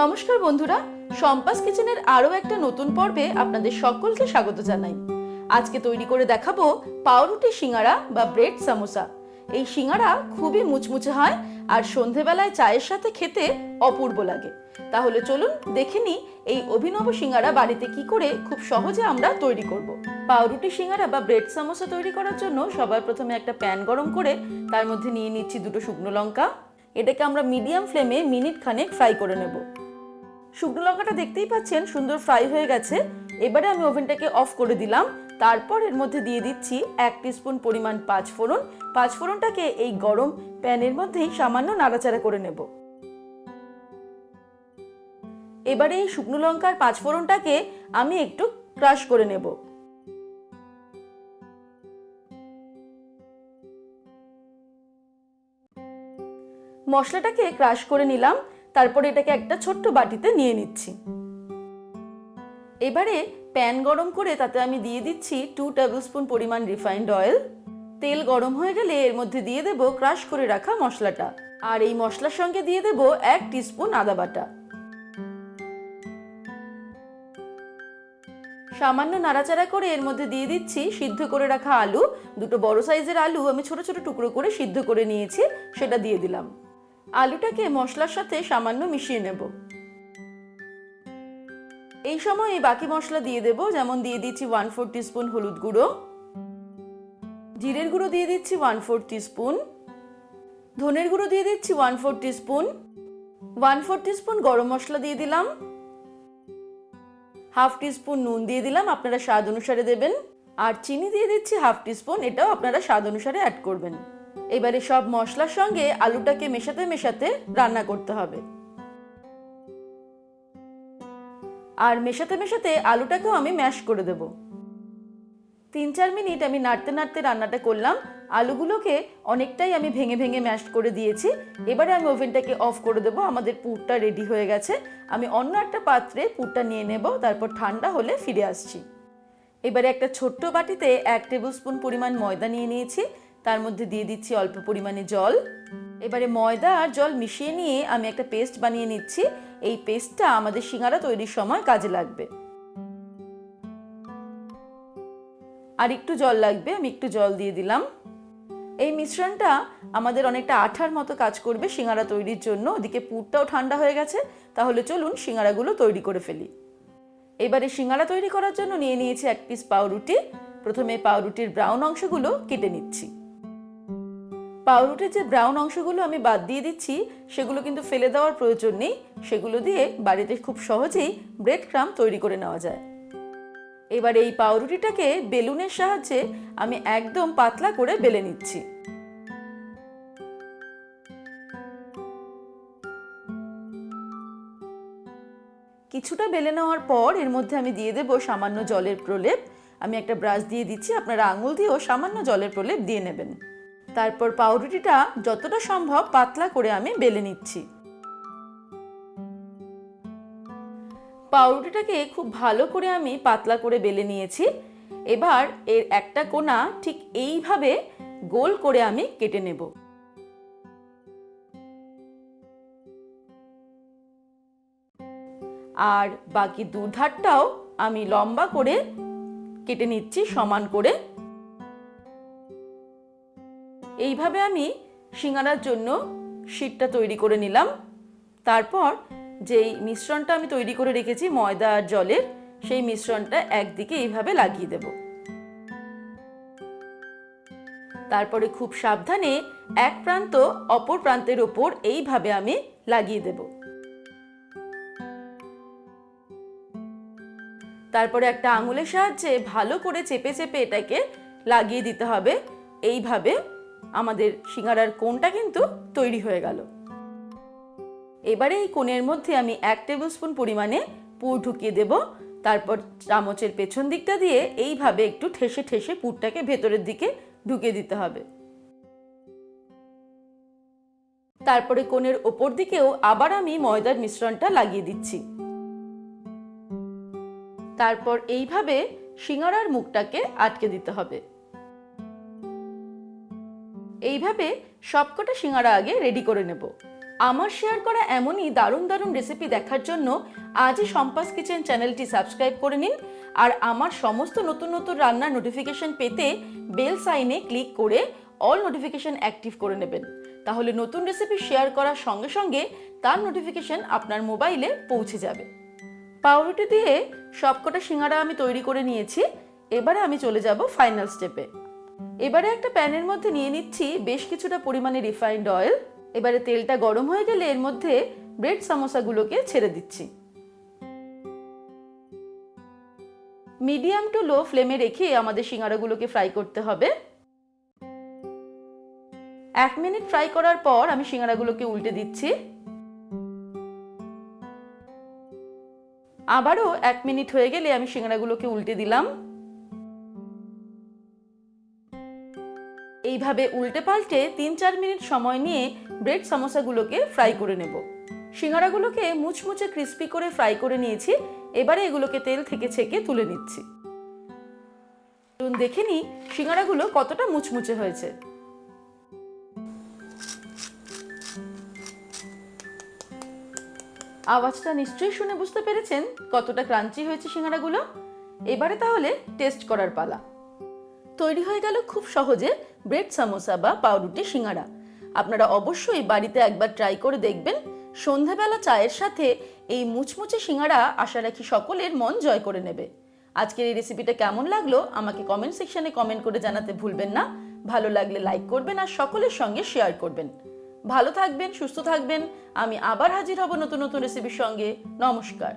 নমস্কার বন্ধুরা, শম্পাস কিচেনের আরো একটা নতুন পর্বে আপনাদের সকলকে স্বাগত জানাই। আজকে তৈরি করে দেখাবো পাউরুটি সিঙ্গারা বা ব্রেড সামোসা। এই সিঙ্গারা খুবই মুচমুচে হয় আর সন্ধেবেলায় চায়ের সাথে খেতে অপূর্ব লাগে। তাহলে চলুন দেখে নিই এই অভিনব সিঙ্গারা বাড়িতে কি করে খুব সহজে আমরা তৈরি করব। পাউরুটি সিঙ্গারা বা ব্রেড সামোসা তৈরি করার জন্য সবার প্রথমে একটা প্যান গরম করে তার মধ্যে নিয়ে নিচ্ছি দুটো শুকনো লঙ্কা। এটাকে আমরা মিডিয়াম ফ্লেমে মিনিট খানেক ফ্রাই করে নেব। শুকনো লঙ্কাটা দেখতেই পাচ্ছেন সুন্দর ফ্রাই হয়ে গেছে। এবারে আমি ওভেনটাকে অফ করে দিলাম। তারপর এর মধ্যে দিয়ে দিচ্ছি 1 টিস্পুন পরিমাণ পাঁচ ফোড়ন। পাঁচ ফোড়নটাকে এই গরম প্যানের মধ্যেই সামান্য নাড়াচাড়া করে নেব। এবারে এই শুকনো লঙ্কার পাঁচ ফোড়নটাকে আমি একটু ক্রাশ করে নেব। মশলাটাকে ক্রাশ করে নিলাম। তারপর এটাকে একটা ছোট্ট বাটিতে নিয়ে নিচ্ছি। এবারে প্যান গরম করে তাতে আমি দিয়ে দিচ্ছি 2 টেবিলস্পুন পরিমাণ রিফাইন্ড অয়েল। তেল গরম হয়ে গেলে এর মধ্যে দিয়ে দেব ক্রাশ করে রাখা মশলাটা, আর এই মশলার সঙ্গে দিয়ে দেব 1 টিস্পুন আদা বাটা। সামান্য নাড়াচাড়া করে এর মধ্যে দিয়ে দিচ্ছি সিদ্ধ করে রাখা আলু। দুটো বড় সাইজের আলু আমি ছোট ছোট টুকরো করে সিদ্ধ করে নিয়েছি, সেটা দিয়ে দিলাম। আলুটাকে মশলার সাথে সামান্য মিশিয়ে নেব। এই সময় এই বাকি মশলা দিয়ে দেব, যেমন দিয়ে দিচ্ছি 1/4 টিস্পুন হলুদ গুঁড়ো, জিরের গুঁড়ো দিয়ে দিচ্ছি 1/4 টিস্পুন, ধনের গুঁড়ো দিয়ে দিচ্ছি 1/4 টিস্পুন, 1/4 টিস্পুন গরম মশলা দিয়ে দিলাম, হাফ টিস্পুন নুন দিয়ে দিলাম, আপনারা স্বাদ অনুসারে দেবেন, আর চিনি দিয়ে দিচ্ছি হাফ টিস্পুন, এটাও আপনারা স্বাদ অনুসারে অ্যাড করবেন। এবারে সব মশলার সঙ্গে আলুটাকে মেশাতে মেশাতে রান্না করতে হবে। আর মেশাতে মেশাতে আলুটাকেও আমি ম্যাশ করে দেব। 3-4 মিনিট আমি নাড়তে নাড়তে রান্নাটা করলাম। আলুগুলোকে অনেকটাই আমি ভেঙে ভেঙে ম্যাশ করে দিয়েছি। এবারে আমি ওভেনটাকে অফ করে দেব। আমাদের পুরটা রেডি হয়ে গেছে। আমি অন্য একটা পাত্রে পুরটা নিয়ে নেব, তারপর ঠান্ডা হলে ফিরে আসছি। এবারে একটা ছোট্ট বাটিতে 1 টেবিলস্পুন পরিমাণ ময়দা নিয়ে নিয়েছি। তার মধ্যে দিয়ে দিচ্ছি অল্প পরিমাণে জল। এবারে ময়দা আর জল মিশিয়ে নিয়ে আমি একটা পেস্ট বানিয়ে নিচ্ছি। এই পেস্টটা আমাদের সিঙ্গারা তৈরির সময় কাজে লাগবে। আর একটু জল লাগবে, আমি একটু জল দিয়ে দিলাম। এই মিশ্রণটা আমাদের অনেকটা আঠার মতো কাজ করবে সিঙ্গারা তৈরির জন্য। ওদিকে পুরটাও ঠান্ডা হয়ে গেছে। তাহলে চলুন সিঙ্গারাগুলো তৈরি করে ফেলি। এবারে সিঙ্গারা তৈরি করার জন্য নিয়ে নিয়েছি 1 পিস পাউরুটি। প্রথমে পাউরুটির ব্রাউন অংশগুলো কেটে নিচ্ছি। পাউরুটির যে ব্রাউন অংশগুলো আমি বাদ দিয়ে দিচ্ছি, সেগুলো কিন্তু ফেলে দেওয়ার প্রয়োজন নেই। সেগুলো দিয়ে বাড়িতে খুব সহজেই ব্রেড ক্রাম্ব তৈরি করে নেওয়া যায়। এবার এই পাউরুটিটাকে বেলুনের সাহায্যে আমি একদম পাতলা করে বেলে নিচ্ছি। কিছুটা বেলে নেওয়ার পর এর মধ্যে আমি দিয়ে দেব সামান্য জলের প্রলেপ। আমি একটা ব্রাশ দিয়ে দিচ্ছি, আপনারা আঙুল দিয়েও সামান্য জলের প্রলেপ দিয়ে নেবেন। তারপর পাউরুটিটা যতটা সম্ভব পাতলা করে আমি বেলে নিচ্ছি। পাউরুটিটাকে খুব ভালো করে আমি পাতলা করে বেলে নিয়েছি। এবার এর একটা কোণা ঠিক এইভাবে গোল করে আমি কেটে নেব। আর বাকি দুই ধারটাও আমি লম্বা করে কেটে নিচ্ছি সমান করে। এইভাবে আমি সিঙ্গারার জন্য শীটটা তৈরি করে নিলাম। তারপর যেই মিশ্রণটা আমি তৈরি করে রেখেছি ময়দা আর জলের, সেই মিশ্রণটা একদিকে এইভাবে লাগিয়ে দেব। তারপরে খুব সাবধানে এক প্রান্ত অপর প্রান্তের ওপর এইভাবে আমি লাগিয়ে দেব। তারপরে একটা আঙুলের সাহায্যে ভালো করে চেপে চেপে এটাকে লাগিয়ে দিতে হবে। এইভাবে আমাদের সিঙ্গারার কোণটা কিন্তু তৈরি হয়ে গেল। এবারে এই কোণের মধ্যে আমি 1 টেবিলস্পুন পরিমাণে পুর ঢুকিয়ে দেব। তারপর চামচের পেছন দিকটা দিয়ে এইভাবে একটু ঠেসে ঠেসে পুরটাকে ভেতরের দিকে ঢুকিয়ে দিতে হবে। তারপরে কোণের ওপর দিকেও আবার আমি ময়দার মিশ্রণটা লাগিয়ে দিচ্ছি। তারপর এইভাবে সিঙ্গারার মুখটাকে আটকে দিতে হবে। এইভাবে সবকটা সিঙ্গারা আগে রেডি করে নেব। আমার শেয়ার করা এমনই দারুণ দারুণ রেসিপি দেখার জন্য আজই শম্পাস কিচেন চ্যানেলটি সাবস্ক্রাইব করে নিন আর আমার সমস্ত নতুন নতুন রান্নার নোটিফিকেশন পেতে বেল সাইনে ক্লিক করে অল নোটিফিকেশন অ্যাক্টিভ করে নেবেন। তাহলে নতুন রেসিপি শেয়ার করার সঙ্গে সঙ্গে তার নোটিফিকেশন আপনার মোবাইলে পৌঁছে যাবে। পাউরুটি দিয়ে সবকটা সিঙ্গারা আমি তৈরি করে নিয়েছি। এবারে আমি চলে যাব ফাইনাল স্টেপে। এবারে একটা প্যানের মধ্যে নিয়ে নিচ্ছি বেশ কিছুটা পরিমাণে রিফাইন্ড অয়েল। এবারে তেলটা গরম হয়ে গেলে এর মধ্যে ব্রেড সামোসাগুলোকে ছেড়ে দিচ্ছি। মিডিয়াম টু লো ফ্লেমে রেখে আমাদের সিঙ্গারাগুলোকে ফ্রাই করতে হবে। 1 মিনিট ফ্রাই করার পর আমি সিঙ্গারাগুলোকে উল্টে দিচ্ছি। আবারও 1 মিনিট হয়ে গেলে আমি সিঙ্গারাগুলোকে উল্টে দিলাম। এইভাবে উল্টে পাল্টে 3-4 মিনিট সময় নিয়ে ব্রেড সামোসাগুলোকে ফ্রাই করে নেব। সিঙ্গারাগুলোকে মুচমুচে ক্রিস্পি করে ফ্রাই করে নিয়েছি। এবারে এগুলোকে তেল থেকে ছেঁকে তুলে নিচ্ছি। দেখে নিই সিঙ্গারাগুলো কতটা মুচমুচে হয়েছে। আওয়াজটা নিশ্চয়ই শুনে বুঝতে পেরেছেন কতটা ক্রাঞ্চি হয়েছে সিঙ্গারাগুলো। এবারে তাহলে টেস্ট করার পালা। তৈরি হয়ে গেল খুব সহজে ব্রেড সামোসা বা পাউরুটি সিঙ্গারা। আপনারা অবশ্যই বাড়িতে একবার ট্রাই করে দেখবেন। সন্ধ্যাবেলা চায়ের সাথে এই মুচমুচে সিঙ্গারা আশা রাখি সকলের মন জয় করে নেবে। আজকের এই রেসিপিটা কেমন লাগলো আমাকে কমেন্ট সেকশনে কমেন্ট করে জানাতে ভুলবেন না। ভালো লাগলে লাইক করবেন আর সকলের সঙ্গে শেয়ার করবেন। ভালো থাকবেন, সুস্থ থাকবেন। আমি আবার হাজির হব নতুন নতুন রেসিপির সঙ্গে। নমস্কার।